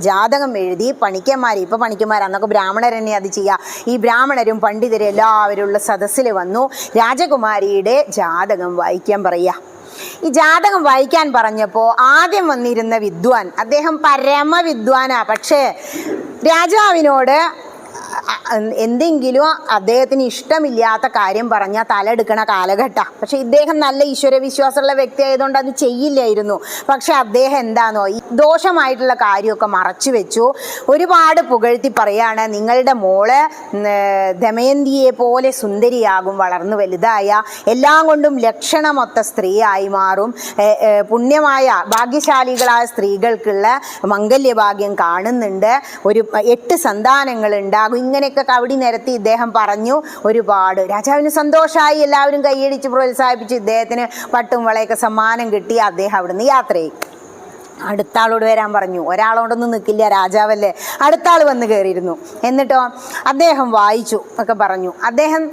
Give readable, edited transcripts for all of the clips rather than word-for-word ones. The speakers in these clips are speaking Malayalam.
ജാതകം എഴുതി പണിക്കന്മാർ, ഇപ്പൊ പണിക്കന്മാർ, അന്നൊക്കെ ബ്രാഹ്മണർ തന്നെ അത് ചെയ്യുക. ഈ ബ്രാഹ്മണരും പണ്ഡിതരും എല്ലാവരും ഉള്ള സദസ്സിൽ വന്നു രാജകുമാരിയുടെ ജാതകം വായിക്കാൻ പറയുക. ഈ ജാതകം വായിക്കാൻ പറഞ്ഞപ്പോൾ ആദ്യം വന്നിരുന്ന വിദ്വാൻ, അദ്ദേഹം പരമവിദ്വാനാ. പക്ഷേ രാജാവിനോട് എന്തെങ്കിലും അദ്ദേഹത്തിന് ഇഷ്ടമില്ലാത്ത കാര്യം പറഞ്ഞാൽ തലെടുക്കണ കാലഘട്ടം. പക്ഷെ ഇദ്ദേഹം നല്ല ഈശ്വരവിശ്വാസമുള്ള വ്യക്തി ആയതുകൊണ്ട് അത് ചെയ്യില്ലായിരുന്നു. പക്ഷെ അദ്ദേഹം എന്താണോ ഈ ദോഷമായിട്ടുള്ള കാര്യമൊക്കെ മറച്ചു വെച്ചു. ഒരുപാട് പുകഴ്ത്തി പറയാണ്, നിങ്ങളുടെ മോള് ദമയന്തിയെ പോലെ സുന്ദരിയാകും, വളർന്നു വലുതായ എല്ലാം കൊണ്ടും ലക്ഷണമൊത്ത സ്ത്രീയായി മാറും, പുണ്യമായ ഭാഗ്യശാലികളായ സ്ത്രീകൾക്കുള്ള മംഗല്യഭാഗ്യം കാണുന്നുണ്ട്, ഒരു 8 സന്താനങ്ങൾ ഉണ്ടാകും. ഇങ്ങനെയൊക്കെ കവടി നിരത്തി ഇദ്ദേഹം പറഞ്ഞു. ഒരുപാട് രാജാവിന് സന്തോഷമായി. എല്ലാവരും കൈയടിച്ച് പ്രോത്സാഹിപ്പിച്ച് ഇദ്ദേഹത്തിന് പട്ടും വളയൊക്കെ സമ്മാനം കിട്ടി. അദ്ദേഹം അവിടുന്ന് യാത്രയായി. അടുത്ത ആളോട് വരാൻ പറഞ്ഞു. ഒരാളോടൊന്നും നിൽക്കില്ല, രാജാവല്ലേ. അടുത്ത ആൾ വന്ന് കയറിയിരുന്നു. എന്നിട്ടോ അദ്ദേഹം വായിച്ചു ഒക്കെ പറഞ്ഞു. അദ്ദേഹം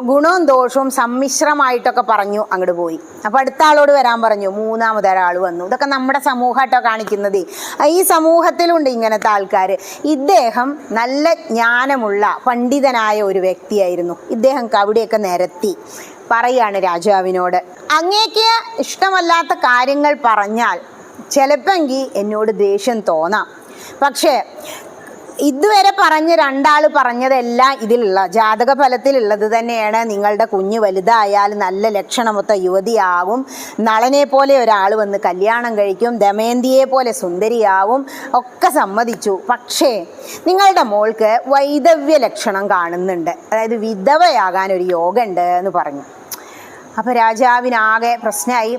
ഗുണവും ദോഷവും സമ്മിശ്രമായിട്ടൊക്കെ പറഞ്ഞു അങ്ങോട്ട് പോയി. അപ്പോൾ അടുത്ത ആളോട് വരാൻ പറഞ്ഞു. മൂന്നാമതൊരാൾ വന്നു. ഇതൊക്കെ നമ്മുടെ സമൂഹമായിട്ടോ കാണിക്കുന്നത്. ഈ സമൂഹത്തിലുണ്ട് ഇങ്ങനത്തെ ആൾക്കാർ. ഇദ്ദേഹം നല്ല ജ്ഞാനമുള്ള പണ്ഡിതനായ ഒരു വ്യക്തിയായിരുന്നു. ഇദ്ദേഹം കവിടെയൊക്കെ നിരത്തി പറയാണ് രാജാവിനോട്, അങ്ങേക്ക് ഇഷ്ടമല്ലാത്ത കാര്യങ്ങൾ പറഞ്ഞാൽ ചിലപ്പെങ്കിൽ എന്നോട് ദേഷ്യം തോന്നാം. പക്ഷേ ഇതുവരെ പറഞ്ഞ 2 ആൾ പറഞ്ഞതെല്ലാം ഇതിലുള്ള ജാതക ഫലത്തിലുള്ളത് തന്നെയാണ്. നിങ്ങളുടെ കുഞ്ഞ് വലുതായാൽ നല്ല ലക്ഷണമൊത്ത യുവതിയാവും, നളനെ പോലെ ഒരാൾ വന്ന് കല്യാണം കഴിക്കും, ദമയന്തിയെ പോലെ സുന്ദരിയാവും, ഒക്കെ സമ്മതിച്ചു. പക്ഷേ നിങ്ങളുടെ മോൾക്ക് വൈധവ്യ ലക്ഷണം കാണുന്നുണ്ട്, അതായത് വിധവയാകാൻ ഒരു യോഗം ഉണ്ട് എന്ന് പറഞ്ഞു. അപ്പോൾ രാജാവിനാകെ പ്രശ്നമായി.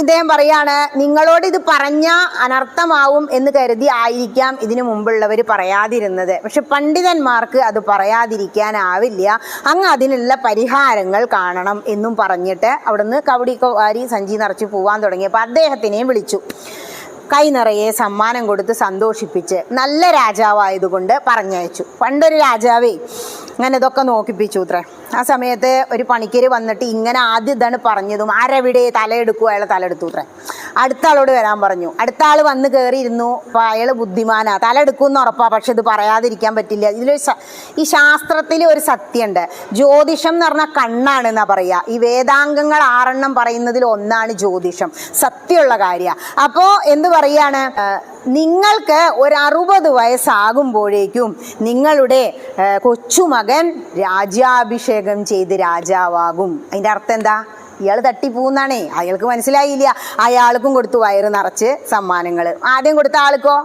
ഇദ്ദേഹം പറയാണ്, നിങ്ങളോട് ഇത് പറഞ്ഞാൽ അനർത്ഥമാവും എന്ന് കരുതി ആയിരിക്കാം ഇതിനു മുമ്പുള്ളവർ പറയാതിരുന്നത്. പക്ഷെ പണ്ഡിതന്മാർക്ക് അത് പറയാതിരിക്കാനാവില്ല, അങ്ങ് അതിനുള്ള പരിഹാരങ്ങൾ കാണണം എന്നും പറഞ്ഞിട്ട് അവിടുന്ന് കവടിയൊക്കെ വാരി സഞ്ചി നിറച്ച് പോവാൻ തുടങ്ങിയപ്പോൾ അദ്ദേഹത്തിനെയും വിളിച്ചു. കൈ നിറയെ സമ്മാനം കൊടുത്ത് സന്തോഷിപ്പിച്ച് നല്ല രാജാവായതുകൊണ്ട് പറഞ്ഞയച്ചു. പണ്ടൊരു രാജാവേ അങ്ങനെ ഇതൊക്കെ നോക്കിപ്പിച്ചു അത്രേ. ആ സമയത്ത് ഒരു പണിക്കര് വന്നിട്ട് ഇങ്ങനെ ആദ്യം ഇതാണ് പറഞ്ഞതും, ആരെവിടെ തലയെടുക്കുക, അയാൾ തലെടുത്തു അത്രേ. അടുത്ത ആളോട് വരാൻ പറഞ്ഞു. അടുത്ത ആൾ വന്ന് കയറിയിരുന്നു. അപ്പോൾ അയാൾ ബുദ്ധിമാനാ, തലെടുക്കുമെന്ന് ഉറപ്പാ, പക്ഷെ ഇത് പറയാതിരിക്കാൻ പറ്റില്ല. ഈ ശാസ്ത്രത്തിൽ ഒരു സത്യമുണ്ട്. ജ്യോതിഷം എന്ന് പറഞ്ഞാൽ കണ്ണാണ് എന്നാ പറയുക. ഈ വേദാംഗങ്ങൾ 6 പറയുന്നതിൽ ഒന്നാണ് ജ്യോതിഷം, സത്യമുള്ള കാര്യമാണ്. അപ്പോൾ എന്ത് പറയാണ്, നിങ്ങൾക്ക് ഒരു 60 വയസ്സാകുമ്പോഴേക്കും നിങ്ങളുടെ കൊച്ചുമകൻ രാജ്യാഭിഷേകം ചെയ്ത് രാജാവാകും. അതിൻ്റെ അർത്ഥം എന്താ? ഇയാൾ തട്ടിപ്പോന്നാണേ. അയാൾക്ക് മനസ്സിലായില്ല. അയാൾക്കും കൊടുത്തു വയറ് നിറച്ച് സമ്മാനങ്ങൾ. ആദ്യം കൊടുത്ത ആൾക്കോ